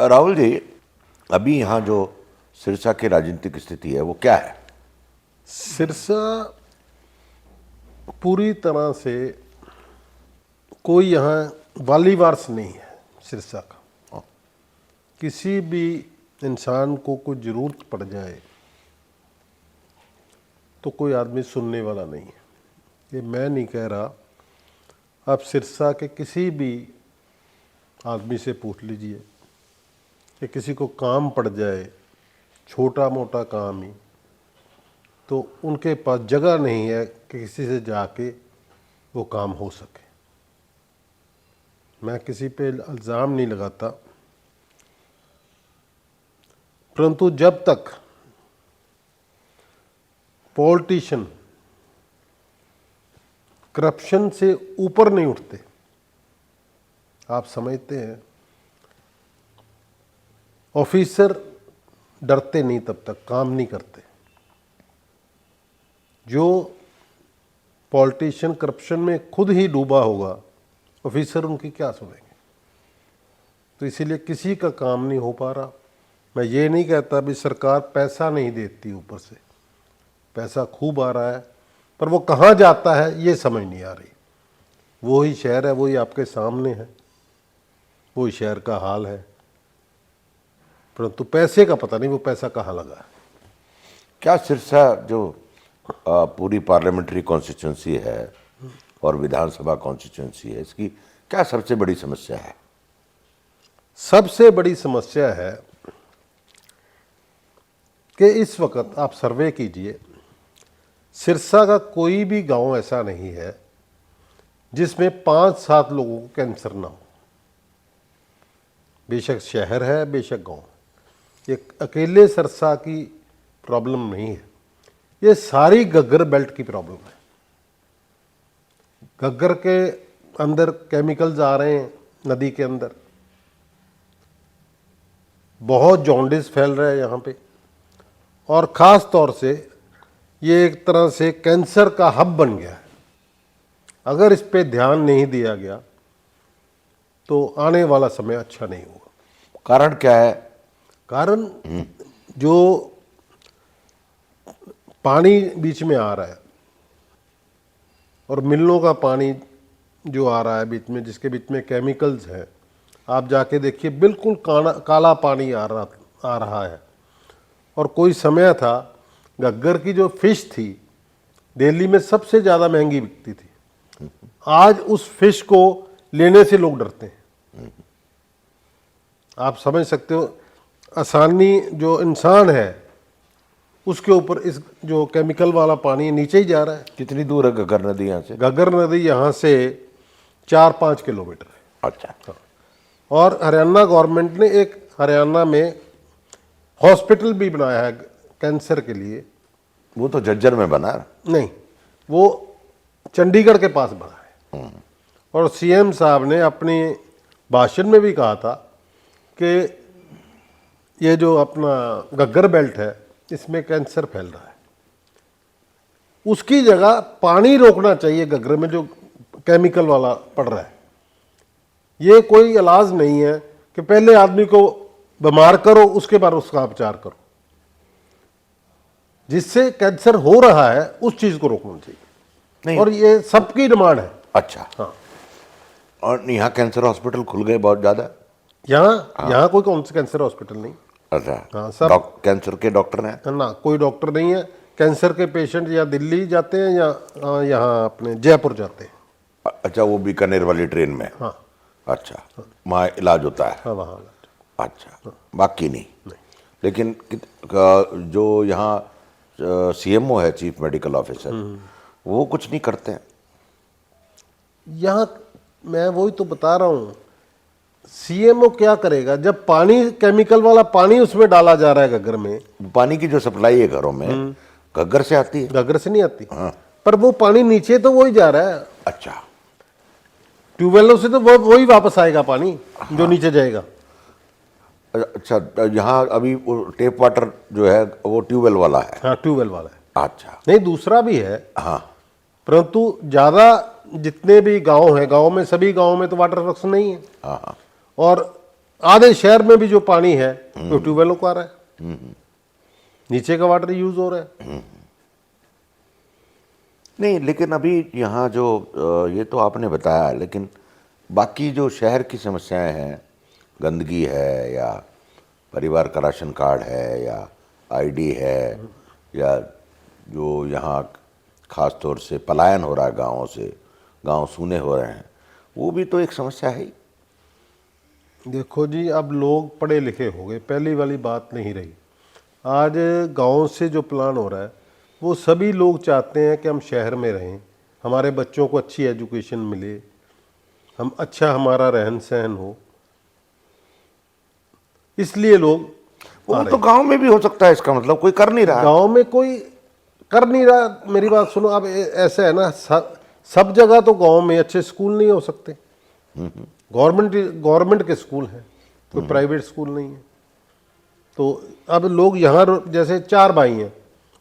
राहुल जी, अभी यहाँ जो सिरसा की राजनीतिक स्थिति है वो क्या है? सिरसा पूरी तरह से कोई यहाँ वाली वारस नहीं है। सिरसा का किसी भी इंसान को कोई ज़रूरत पड़ जाए तो कोई आदमी सुनने वाला नहीं है। ये मैं नहीं कह रहा, आप सिरसा के किसी भी आदमी से पूछ लीजिए कि किसी को काम पड़ जाए, छोटा मोटा काम ही, तो उनके पास जगह नहीं है कि किसी से जाके वो काम हो सके। मैं किसी पे इल्ज़ाम नहीं लगाता, परंतु जब तक पॉलिटिशियन करप्शन से ऊपर नहीं उठते, आप समझते हैं, ऑफिसर डरते नहीं तब तक काम नहीं करते। जो पॉलिटिशियन करप्शन में खुद ही डूबा होगा, ऑफिसर उनकी क्या सुनेंगे? तो इसीलिए किसी का काम नहीं हो पा रहा। मैं ये नहीं कहता भी सरकार पैसा नहीं देती, ऊपर से पैसा खूब आ रहा है, पर वो कहाँ जाता है ये समझ नहीं आ रही। वही शहर है, वही आपके सामने है, वही शहर का हाल है, परंतु पैसे का पता नहीं वो पैसा कहाँ लगा है। क्या सिरसा जो पूरी पार्लियामेंट्री कॉन्स्टिट्यूंसी है और विधानसभा कॉन्स्टिट्यूंसी है, इसकी क्या सबसे बड़ी समस्या है? सबसे बड़ी समस्या है कि इस वक्त आप सर्वे कीजिए, सिरसा का कोई भी गांव ऐसा नहीं है जिसमें 5-7 लोगों को कैंसर ना हो। बेशक शहर है, बेशक गांव, ये अकेले सिरसा की प्रॉब्लम नहीं है, ये सारी घग्गर बेल्ट की प्रॉब्लम है। घग्गर के अंदर केमिकल्स आ रहे हैं, नदी के अंदर बहुत जॉन्डिस फैल रहा है यहाँ पे, और ख़ास तौर से ये एक तरह से कैंसर का हब बन गया है। अगर इस पे ध्यान नहीं दिया गया तो आने वाला समय अच्छा नहीं होगा। कारण क्या है? कारण जो पानी बीच में आ रहा है और मिलों का पानी जो आ रहा है बीच में, जिसके बीच में केमिकल्स हैं, आप जाके देखिए बिल्कुल काला पानी आ रहा है। और कोई समय था घग्गर की जो फिश थी दिल्ली में सबसे ज़्यादा महंगी बिकती थी, आज उस फिश को लेने से लोग डरते हैं। आप समझ सकते हो, आसानी जो इंसान है उसके ऊपर इस जो केमिकल वाला पानी नीचे ही जा रहा है। कितनी दूर है घग्गर नदी यहाँ से? घग्गर नदी यहाँ से 4-5 किलोमीटर है। अच्छा। हाँ। और हरियाणा गवर्नमेंट ने एक हरियाणा में हॉस्पिटल भी बनाया है कैंसर के लिए। वो तो झज्जर में बना है। नहीं, वो चंडीगढ़ के पास बना है। और सीएम साहब ने अपनी भाषण में भी कहा था कि ये जो अपना घग्गर बेल्ट है इसमें कैंसर फैल रहा है, उसकी जगह पानी रोकना चाहिए घग्गर में जो केमिकल वाला पड़ रहा है। ये कोई इलाज नहीं है कि पहले आदमी को बीमार करो उसके बाद उसका उपचार करो। जिससे कैंसर हो रहा है उस चीज को रोकना चाहिए नहीं। और ये सबकी डिमांड है। अच्छा। हाँ। और यहाँ कैंसर हॉस्पिटल खुल गए बहुत ज्यादा। यहाँ कोई कौन सा कैंसर हॉस्पिटल नहीं। अच्छा। हाँ, सब कैंसर के डॉक्टर हैं ना, कोई डॉक्टर नहीं है। कैंसर के पेशेंट या दिल्ली जाते हैं या यहाँ अपने जयपुर जाते हैं। अच्छा, वो बीकानेर वाली ट्रेन में? हाँ। अच्छा, वहाँ इलाज होता है? हाँ, वहाँ। अच्छा, बाकी नहीं। लेकिन जो यहाँ सीएमओ है, चीफ मेडिकल ऑफिसर, वो कुछ नहीं करते हैं यहाँ। मैं वही तो बता रहा हूँ, सीएमओ क्या करेगा जब पानी केमिकल वाला पानी उसमें डाला जा रहा है घग्गर में। पानी की जो सप्लाई है घरों में घग्गर से आती है? घग्गर से नहीं आती। हाँ। पर वो पानी नीचे तो वही जा रहा है। अच्छा। ट्यूबवेलों से तो वही वापस आएगा पानी। हाँ। जो नीचे जाएगा। अच्छा, यहाँ अभी वो टेप वाटर जो है वो ट्यूबवेल वाला है? हाँ, ट्यूबवेल वाला है। अच्छा। नहीं, दूसरा भी है। हाँ। परंतु ज़्यादा जितने भी गांव हैं, गांव में सभी गांव में तो वाटर वर्क्स नहीं है। हाँ। और आधे शहर में भी जो पानी है वो ट्यूबवेलों का आ रहा है, नीचे का वाटर यूज हो रहा है। नहीं, लेकिन अभी यहाँ जो ये तो आपने बताया, लेकिन बाकी जो शहर की समस्याएं हैं, गंदगी है या परिवार का राशन कार्ड है या आईडी है या जो यहाँ खास तौर से पलायन हो रहा है गाँवों से, गांव सूने हो रहे हैं, वो भी तो एक समस्या है ही। देखो जी, अब लोग पढ़े लिखे हो गए, पहली वाली बात नहीं रही। आज गांव से जो प्लान हो रहा है वो सभी लोग चाहते हैं कि हम शहर में रहें, हमारे बच्चों को अच्छी एजुकेशन मिले, हम अच्छा हमारा रहन सहन हो, इसलिए लोग वो तो गांव में भी हो सकता है, इसका मतलब कोई कर नहीं रहा। गांव में कोई कर नहीं रहा। मेरी बात सुनो, अब ऐसा है ना, सब जगह तो गांव में अच्छे स्कूल नहीं हो सकते। गवर्नमेंट के स्कूल हैं, कोई प्राइवेट स्कूल नहीं है। तो अब लोग यहाँ जैसे 4 भाई हैं,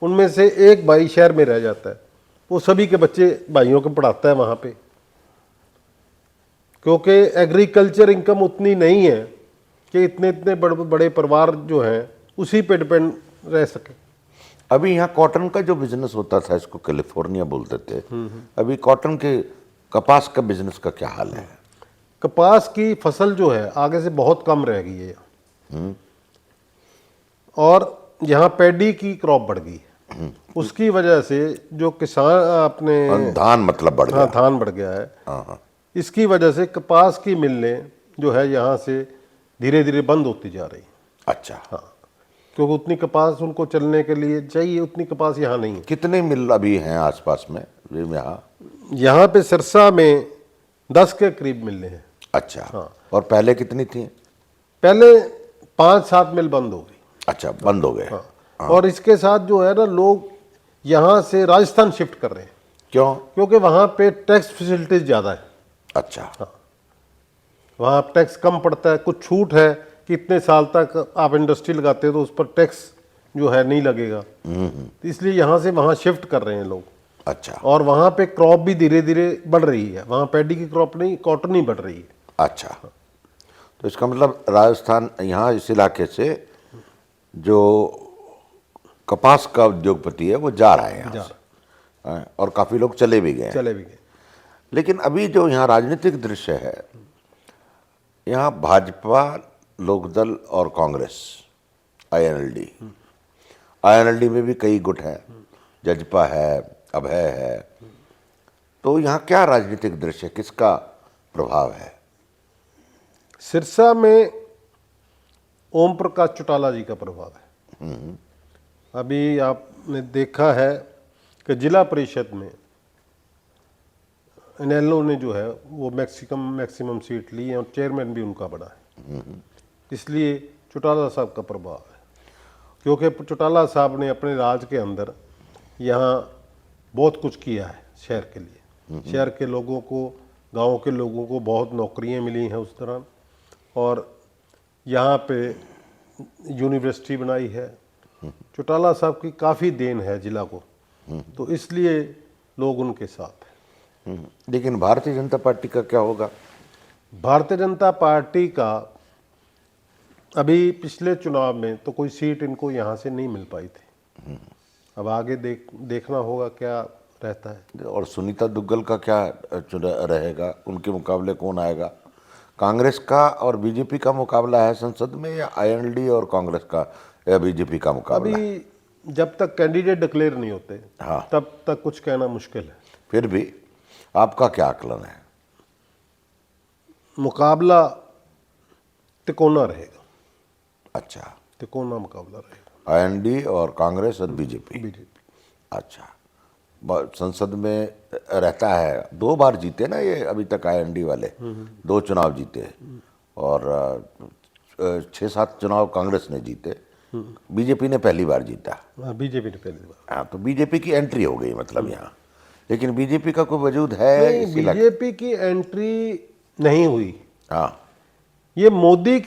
उनमें से एक भाई शहर में रह जाता है, वो सभी के बच्चे भाइयों को पढ़ाता है वहाँ पे, क्योंकि एग्रीकल्चर इनकम उतनी नहीं है कि इतने इतने बड़े परिवार जो हैं उसी पे डिपेंड रह सके। अभी यहाँ कॉटन का जो बिजनेस होता था, इसको कैलिफोर्निया बोलते थे, अभी कॉटन के कपास का बिजनेस का क्या हाल है? कपास की फसल जो है आगे से बहुत कम रह गई है, और यहाँ पैडी की क्रॉप बढ़ गई है। उसकी वजह से जो किसान अपने धान मतलब बढ़ गया। हाँ, धान बढ़ गया है। हाँ। इसकी वजह से कपास की मिलें जो है यहाँ से धीरे धीरे बंद होती जा रही। अच्छा। हाँ, क्योंकि उतनी कपास उनको चलने के लिए चाहिए, उतनी कपास यहाँ नहीं है। कितने मिल अभी हैं आसपास में यहाँ पे सिरसा में 10 के करीब मिल हैं। अच्छा। हाँ। और पहले कितनी थी? पहले 5-7 मिल बंद हो गई। अच्छा, बंद हो गए। हाँ। और इसके साथ जो है ना, लोग यहाँ से राजस्थान शिफ्ट कर रहे हैं। क्यों? क्योंकि वहाँ पे टैक्स फैसिलिटीज ज़्यादा है। अच्छा। हाँ, वहाँ टैक्स कम पड़ता है, कुछ छूट है कि इतने साल तक आप इंडस्ट्री लगाते हो तो उस पर टैक्स जो है नहीं लगेगा। तो इसलिए यहाँ से वहाँ शिफ्ट कर रहे हैं लोग। अच्छा। और वहाँ पे क्रॉप भी धीरे धीरे बढ़ रही है, वहाँ पैडी की क्रॉप नहीं, कॉटन ही बढ़ रही है। अच्छा, तो इसका मतलब राजस्थान, यहाँ इस इलाके से जो कपास का उद्योगपति है वो जा रहा है यहाँ से, और काफ़ी लोग चले भी गए। लेकिन अभी जो यहाँ राजनीतिक दृश्य है, यहाँ भाजपा, लोकदल और कांग्रेस, आईएनएलडी में भी कई गुट हैं, जजपा है, अभय है, तो यहाँ क्या राजनीतिक दृश्य, किसका प्रभाव है? सिरसा में ओम प्रकाश चौटाला जी का प्रभाव है। अभी आपने देखा है कि जिला परिषद में इनेलो ने जो है वो मैक्सिमम सीट ली है और चेयरमैन भी उनका बड़ा है। इसलिए चौटाला साहब का प्रभाव है, क्योंकि चौटाला साहब ने अपने राज के अंदर यहाँ बहुत कुछ किया है शहर के लिए। शहर के लोगों को, गांव के लोगों को बहुत नौकरियां मिली हैं उस दौरान, और यहाँ पे यूनिवर्सिटी बनाई है। चौटाला साहब की काफ़ी देन है जिला को, तो इसलिए लोग उनके साथ हैं। लेकिन भारतीय जनता पार्टी का क्या होगा? भारतीय जनता पार्टी का अभी पिछले चुनाव में तो कोई सीट इनको यहाँ से नहीं मिल पाई थी। अब आगे देखना होगा क्या रहता है। और सुनीता दुग्गल का क्या रहेगा? उनके मुकाबले कौन आएगा? कांग्रेस का और बीजेपी का मुकाबला है संसद में, या आईएनएलडी और कांग्रेस का या बीजेपी का मुकाबला? अभी जब तक कैंडिडेट डिक्लेयर नहीं होते, हाँ, तब तक कुछ कहना मुश्किल है। फिर भी आपका क्या आकलन है? मुकाबला तिकोना रहेगा। अच्छा, तिकोना मुकाबला रहेगा, आईएनडी और कांग्रेस और बीजेपी। अच्छा, संसद में रहता है, 2 बार जीते ना ये अभी तक आईएनडी वाले, 2 चुनाव जीते, और 6-7 चुनाव कांग्रेस ने जीते, बीजेपी ने पहली बार जीता। बीजेपी ने पहली बार। हाँ, तो बीजेपी की एंट्री हो गई मतलब यहाँ। लेकिन बीजेपी का कोई वजूद है? बीजेपी की एंट्री नहीं हुई। हाँ, ये मोदी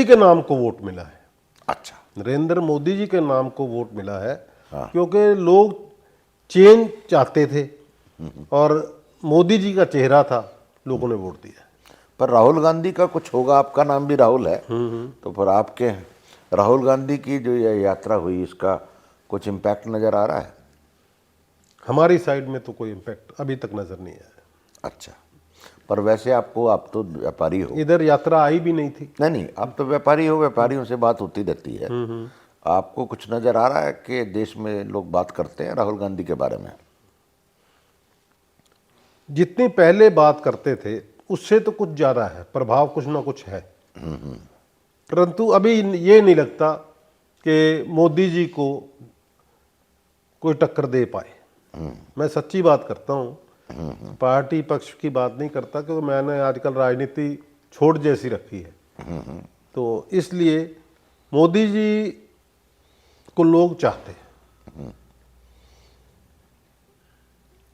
के नाम को वोट मिला है। अच्छा, नरेंद्र मोदी जी के नाम को वोट मिला है। हाँ। क्योंकि लोग चेंज चाहते थे और मोदी जी का चेहरा था, लोगों ने वोट दिया। पर राहुल गांधी का कुछ होगा, आपका नाम भी राहुल है, तो पर आपके राहुल गांधी की जो ये यात्रा हुई इसका कुछ इम्पैक्ट नज़र आ रहा है? हमारी साइड में तो कोई इम्पैक्ट अभी तक नजर नहीं आया। अच्छा, पर वैसे आपको, आप तो व्यापारी हो। इधर यात्रा आई भी नहीं थी। नहीं नहीं, आप तो व्यापारी हो, व्यापारियों से बात होती रहती है। आपको कुछ नज़र आ रहा है कि देश में लोग बात करते हैं राहुल गांधी के बारे में? जितनी पहले बात करते थे उससे तो कुछ ज़्यादा है, प्रभाव कुछ ना कुछ है। परंतु अभी ये नहीं लगता कि मोदी जी को कोई टक्कर दे पाए। मैं सच्ची बात करता हूँ, पार्टी पक्ष की बात नहीं करता, क्योंकि मैंने आजकल राजनीति छोड़ जैसी रखी है। तो इसलिए मोदी जी को लोग चाहते हैं।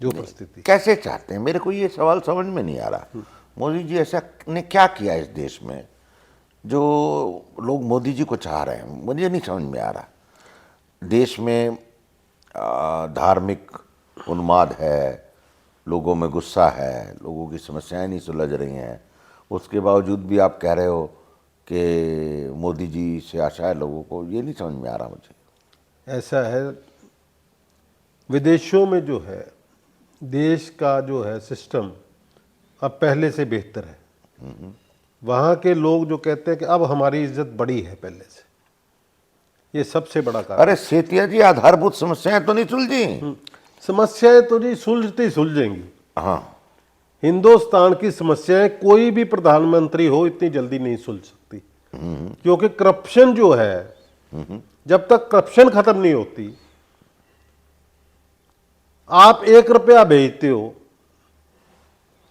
जो परिस्थिति कैसे चाहते हैं, मेरे को ये सवाल समझ में नहीं आ रहा। मोदी जी ऐसा ने क्या किया इस देश में जो लोग मोदी जी को चाह रहे हैं? मुझे नहीं समझ में आ रहा। देश में धार्मिक उन्माद है, लोगों में गुस्सा है, लोगों की समस्याएं नहीं सुलझ रही हैं, उसके बावजूद भी आप कह रहे हो कि मोदी जी से आशा है लोगों को। ये नहीं समझ में आ रहा मुझे। ऐसा है, विदेशों में जो है देश का जो है सिस्टम अब पहले से बेहतर है। वहाँ के लोग जो कहते हैं कि अब हमारी इज्जत बढ़ी है पहले से, ये सबसे बड़ा कारण। अरे सेठिया जी, आधारभूत समस्याएं तो नहीं सुलझी? समस्याएं तो जी सुलझती सुलझेंगी। हाँ, हिंदुस्तान की समस्याएं कोई भी प्रधानमंत्री हो इतनी जल्दी नहीं सुलझ सकती, क्योंकि करप्शन जो है, जब तक करप्शन खत्म नहीं होती, आप 1 रुपया भेजते हो,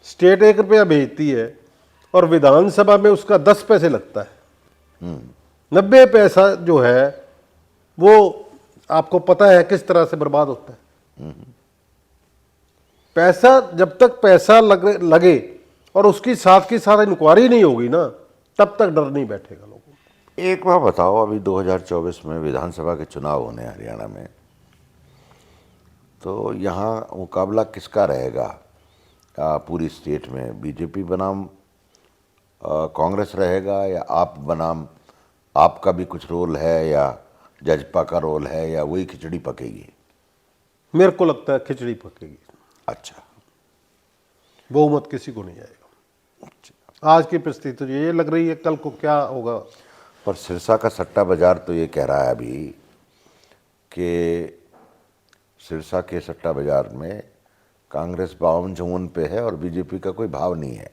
स्टेट 1 रुपया भेजती है और विधानसभा में उसका 10 पैसे लगता है। 90 पैसा जो है वो आपको पता है किस तरह से बर्बाद होता है। पैसा, जब तक पैसा लगे और उसकी साथ की साथ इंक्वायरी नहीं होगी ना, तब तक डर नहीं बैठेगा लोगों को। एक बार बताओ, अभी 2024 में विधानसभा के चुनाव होने हैं हरियाणा में, तो यहाँ मुकाबला किसका रहेगा? पूरी स्टेट में बीजेपी बनाम कांग्रेस रहेगा, या आप बनाम आपका भी कुछ रोल है, या जजपा का रोल है, या वही खिचड़ी पकेगी? मेरे को लगता है खिचड़ी पकेगी। अच्छा, बहुमत किसी को नहीं आएगा। आज की परिस्थिति तो ये लग रही है, कल को क्या होगा। पर सिरसा का सट्टा बाजार तो ये कह रहा है अभी कि सिरसा के सट्टा बाजार में कांग्रेस 52-54 पे है और बीजेपी का कोई भाव नहीं है।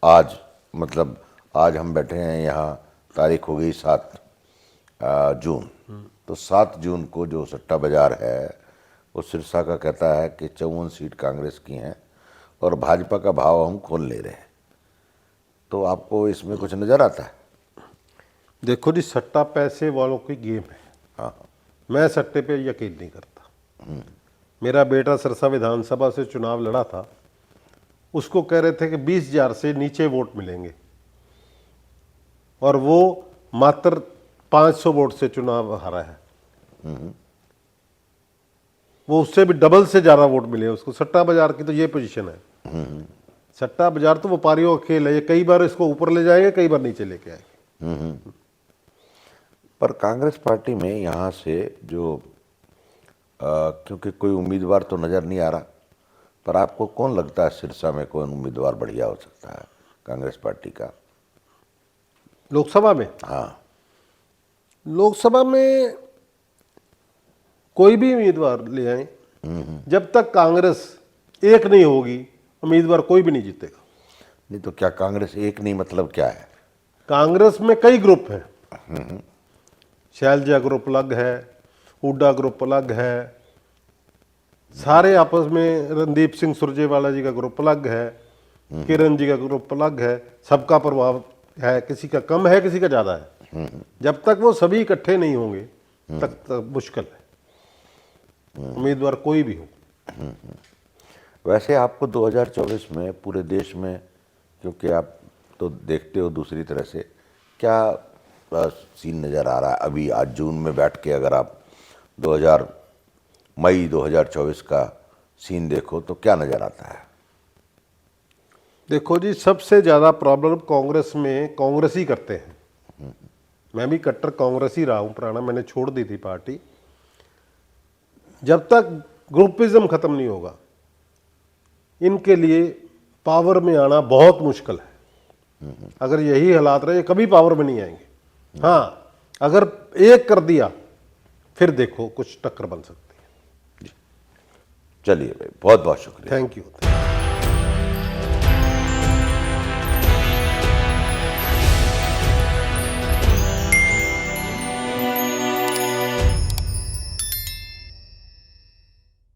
आज मतलब आज हम बैठे हैं यहाँ, तारीख हो गई 7 जून, तो 7 जून को जो सट्टा बाजार है वो सिरसा का कहता है कि 54 सीट कांग्रेस की हैं और भाजपा का भाव हम खोल ले रहे हैं। तो आपको इसमें कुछ नज़र आता है? देखो जी, सट्टा पैसे वालों की गेम है। हाँ, मैं सट्टे पे यकीन नहीं करता। मेरा बेटा सिरसा विधानसभा से चुनाव लड़ा था, उसको कह रहे थे कि 20,000 से नीचे वोट मिलेंगे, और वो मात्र 500 वोट से चुनाव हारा है। वो उससे भी डबल से ज़्यादा वोट मिले उसको। सट्टा बाजार की तो ये पोजीशन है। सट्टा बाजार तो व्यापारियों का खेल है, ये कई बार इसको ऊपर ले जाएंगे, कई बार नीचे लेके आएंगे। पर कांग्रेस पार्टी में यहाँ से जो क्योंकि कोई उम्मीदवार तो नज़र नहीं आ रहा, पर आपको कौन लगता है सिरसा में कौन उम्मीदवार बढ़िया हो सकता है कांग्रेस पार्टी का लोकसभा में? हाँ, लोकसभा में कोई भी उम्मीदवार ले आए, जब तक कांग्रेस एक नहीं होगी उम्मीदवार कोई भी नहीं जीतेगा। नहीं तो क्या कांग्रेस एक नहीं मतलब क्या है? कांग्रेस में कई ग्रुप हैं। शैलजा ग्रुप अलग है, हुड्डा ग्रुप अलग है, सारे आपस में, रणदीप सिंह सुरजेवाला जी का ग्रुप अलग है, किरण जी का ग्रुप अलग है, सबका प्रभाव है, किसी का कम है किसी का ज़्यादा है। जब तक वो सभी इकट्ठे नहीं होंगे तक मुश्किल है, उम्मीदवार कोई भी हो। वैसे आपको 2024 में पूरे देश में, क्योंकि आप तो देखते हो दूसरी तरह से, क्या सीन नज़र आ रहा है अभी? आज जून में बैठ के अगर आप मई 2024 का सीन देखो तो क्या नज़र आता है? देखो जी, सबसे ज़्यादा प्रॉब्लम कांग्रेस में कांग्रेस ही करते हैं। मैं भी कट्टर कांग्रेस ही रहा हूँ पुराना, मैंने छोड़ दी थी पार्टी। जब तक ग्रुपिज्म खत्म नहीं होगा, इनके लिए पावर में आना बहुत मुश्किल है। अगर यही हालात रहे, कभी पावर में नहीं आएंगे। हाँ, अगर एक कर दिया फिर देखो कुछ टक्कर बन सकती है। चलिए भाई, बहुत बहुत शुक्रिया। Thank you.